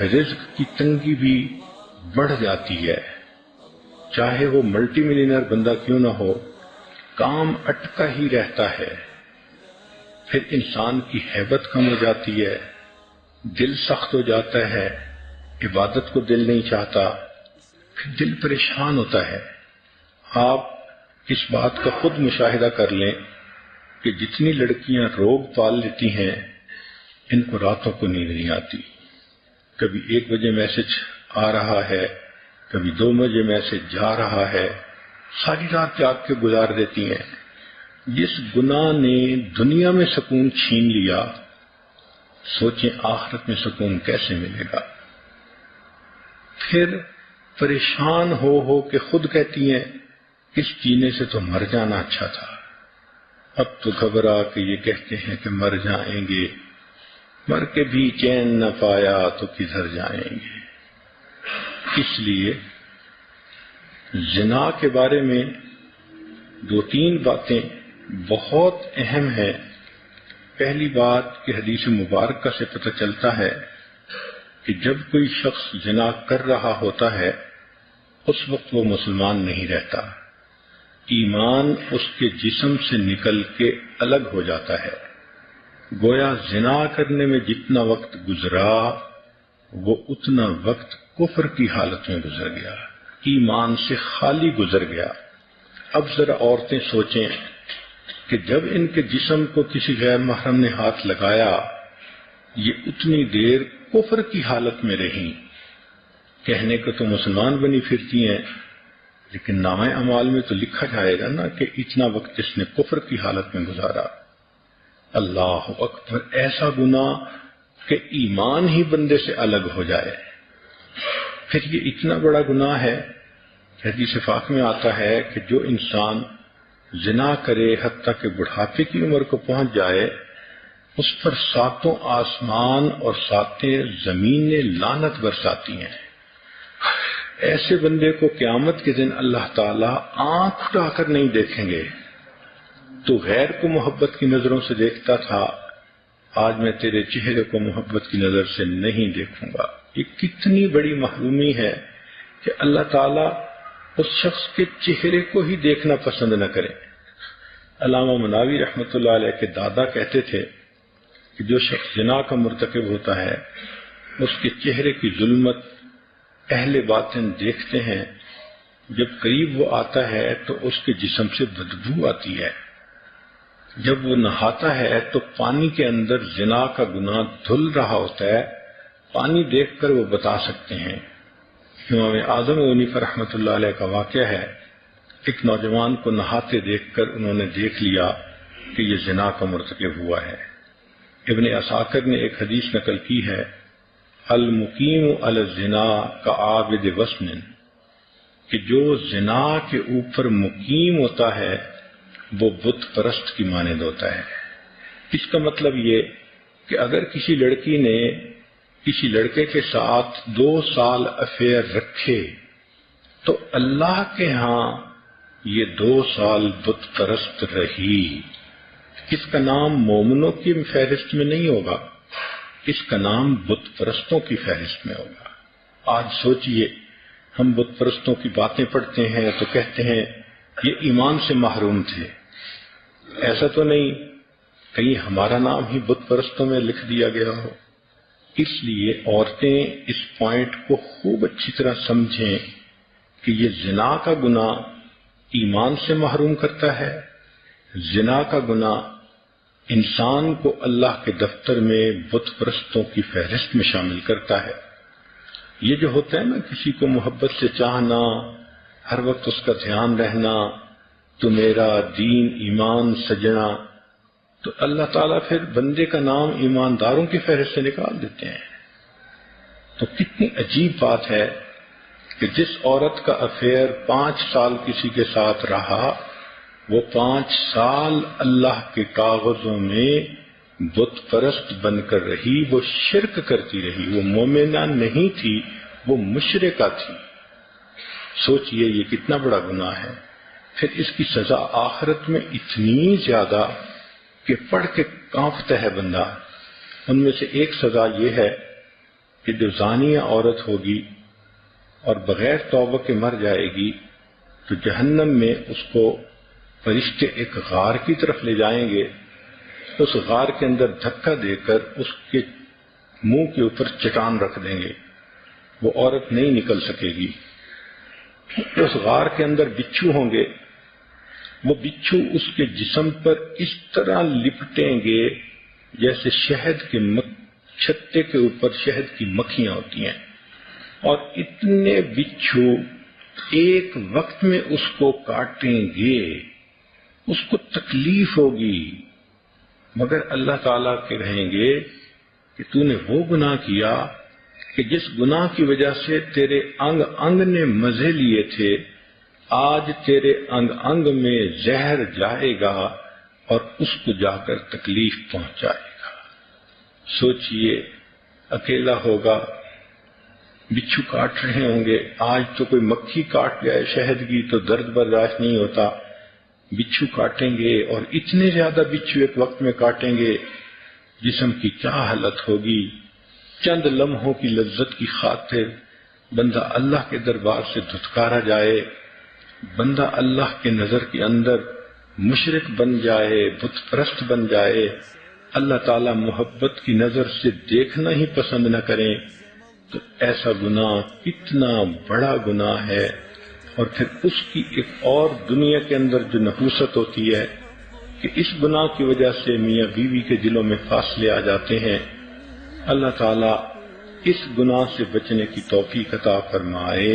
رزق کی تنگی بھی بڑھ جاتی ہے، چاہے وہ ملٹی ملینئر بندہ کیوں نہ ہو، کام اٹکا ہی رہتا ہے، پھر انسان کی ہیبت کم ہو جاتی ہے، دل سخت ہو جاتا ہے، عبادت کو دل نہیں چاہتا، پھر دل پریشان ہوتا ہے۔ آپ اس بات کا خود مشاہدہ کر لیں کہ جتنی لڑکیاں روگ پال لیتی ہیں ان کو راتوں کو نیند نہیں آتی، کبھی 1 بجے میسج آ رہا ہے، کبھی 2 بجے میسج جا رہا ہے، ساری رات جاگ کے گزار دیتی ہیں۔ جس گناہ نے دنیا میں سکون چھین لیا، سوچیں آخرت میں سکون کیسے ملے گا۔ پھر پریشان ہو کے خود کہتی ہیں اس جینے سے تو مر جانا اچھا تھا، اب تو گھبرا کے یہ کہتے ہیں کہ مر جائیں گے، مر کے بھی چین نہ پایا تو کدھر جائیں گے۔ اس لیے زنا کے بارے میں 2-3 باتیں بہت اہم ہیں۔ پہلی بات کہ حدیث مبارکہ سے پتہ چلتا ہے کہ جب کوئی شخص زنا کر رہا ہوتا ہے اس وقت وہ مسلمان نہیں رہتا، ایمان اس کے جسم سے نکل کے الگ ہو جاتا ہے، گویا زنا کرنے میں جتنا وقت گزرا وہ اتنا وقت کفر کی حالت میں گزر گیا، ایمان سے خالی گزر گیا۔ اب ذرا عورتیں سوچیں کہ جب ان کے جسم کو کسی غیر محرم نے ہاتھ لگایا، یہ اتنی دیر کفر کی حالت میں رہیں، کہنے کو تو مسلمان بنی پھرتی ہیں لیکن نامہ اعمال میں تو لکھا جائے گا نا کہ اتنا وقت جس نے کفر کی حالت میں گزارا۔ اللہ اکبر، ایسا گناہ کہ ایمان ہی بندے سے الگ ہو جائے، پھر یہ اتنا بڑا گناہ ہے۔ حدیث پاک میں آتا ہے کہ جو انسان زنا کرے حتیٰ کہ بڑھاپے کی عمر کو پہنچ جائے، اس پر 7 آسمان اور 7 زمینیں لعنت برساتی ہیں۔ ایسے بندے کو قیامت کے دن اللہ تعالیٰ آنکھ اٹھا کر نہیں دیکھیں گے، تو غیر کو محبت کی نظروں سے دیکھتا تھا، آج میں تیرے چہرے کو محبت کی نظر سے نہیں دیکھوں گا۔ یہ کتنی بڑی محرومی ہے کہ اللہ تعالیٰ اس شخص کے چہرے کو ہی دیکھنا پسند نہ کرے۔ علامہ مناوی رحمۃ اللہ علیہ کے دادا کہتے تھے کہ جو شخص زنا کا مرتکب ہوتا ہے اس کے چہرے کی ظلمت اہل باطن دیکھتے ہیں، جب قریب وہ آتا ہے تو اس کے جسم سے بدبو آتی ہے، جب وہ نہاتا ہے تو پانی کے اندر زنا کا گناہ دھل رہا ہوتا ہے، پانی دیکھ کر وہ بتا سکتے ہیں۔ امام اعظم حنیفہ رحمۃ اللہ علیہ کا واقعہ ہے، ایک نوجوان کو نہاتے دیکھ کر انہوں نے دیکھ لیا کہ یہ زنا کا مرتکب ہوا ہے۔ ابن عساکر نے ایک حدیث نقل کی ہے، المقیم علی الزنا کعابد وثن، کہ جو زنا کے اوپر مقیم ہوتا ہے وہ بت پرست کی مانند ہوتا ہے۔ اس کا مطلب یہ کہ اگر کسی لڑکی نے کسی لڑکے کے ساتھ 2 سال افیئر رکھے تو اللہ کے ہاں یہ 2 سال بت پرست رہی، اس کا نام مومنوں کی فہرست میں نہیں ہوگا، اس کا نام بت پرستوں کی فہرست میں ہوگا۔ آج سوچئے ہم بت پرستوں کی باتیں پڑھتے ہیں تو کہتے ہیں یہ ایمان سے محروم تھے، ایسا تو نہیں کہیں ہمارا نام ہی بت پرستوں میں لکھ دیا گیا ہو۔ اس لیے عورتیں اس پوائنٹ کو خوب اچھی طرح سمجھیں کہ یہ زنا کا گناہ ایمان سے محروم کرتا ہے، زنا کا گناہ انسان کو اللہ کے دفتر میں بت پرستوں کی فہرست میں شامل کرتا ہے۔ یہ جو ہوتا ہے نا کسی کو محبت سے چاہنا، ہر وقت اس کا دھیان رہنا، تو میرا دین ایمان سجنا، تو اللہ تعالیٰ پھر بندے کا نام ایمانداروں کی فہرست سے نکال دیتے ہیں۔ تو کتنی عجیب بات ہے کہ جس عورت کا افیئر 5 سال کسی کے ساتھ رہا، وہ 5 سال اللہ کے کاغذوں میں بت پرست بن کر رہی، وہ شرک کرتی رہی، وہ مومنہ نہیں تھی، وہ مشرکہ تھی۔ سوچئے یہ کتنا بڑا گناہ ہے۔ پھر اس کی سزا آخرت میں اتنی زیادہ کہ پڑھ کے کانپتا ہے بندہ۔ ان میں سے ایک سزا یہ ہے کہ جو زانیہ عورت ہوگی اور بغیر توبہ کے مر جائے گی تو جہنم میں اس کو فرشتے ایک غار کی طرف لے جائیں گے، اس غار کے اندر دھکا دے کر اس کے منہ کے اوپر چٹان رکھ دیں گے، وہ عورت نہیں نکل سکے گی۔ اس غار کے اندر بچھو ہوں گے، وہ بچھو اس کے جسم پر اس طرح لپٹیں گے جیسے شہد کے چھتے کے اوپر شہد کی مکھیاں ہوتی ہیں، اور اتنے بچھو ایک وقت میں اس کو کاٹیں گے، اس کو تکلیف ہوگی، مگر اللہ تعالیٰ کے رہیں گے کہ تو نے وہ گناہ کیا کہ جس گناہ کی وجہ سے تیرے انگ انگ نے مزے لیے تھے، آج تیرے انگ انگ میں زہر جائے گا اور اس کو جا کر تکلیف پہنچائے گا۔ سوچئے، اکیلا ہوگا، بچھو کاٹ رہے ہوں گے، آج تو کوئی مکھی کاٹ جائے شہد کی تو درد برداشت نہیں ہوتا، بچھو کاٹیں گے اور اتنے زیادہ بچھو ایک وقت میں کاٹیں گے، جسم کی کیا حالت ہوگی۔ چند لمحوں کی لذت کی خاطر بندہ اللہ کے دربار سے دھتکارا جائے، بندہ اللہ کے نظر کے اندر مشرک بن جائے، بت پرست بن جائے، اللہ تعالی محبت کی نظر سے دیکھنا ہی پسند نہ کریں، تو ایسا گناہ کتنا بڑا گناہ ہے۔ اور پھر اس کی ایک اور دنیا کے اندر جو نحوست ہوتی ہے کہ اس گناہ کی وجہ سے میاں بیوی کے دلوں میں فاصلے آ جاتے ہیں۔ اللہ تعالیٰ اس گناہ سے بچنے کی توفیق عطا فرمائے۔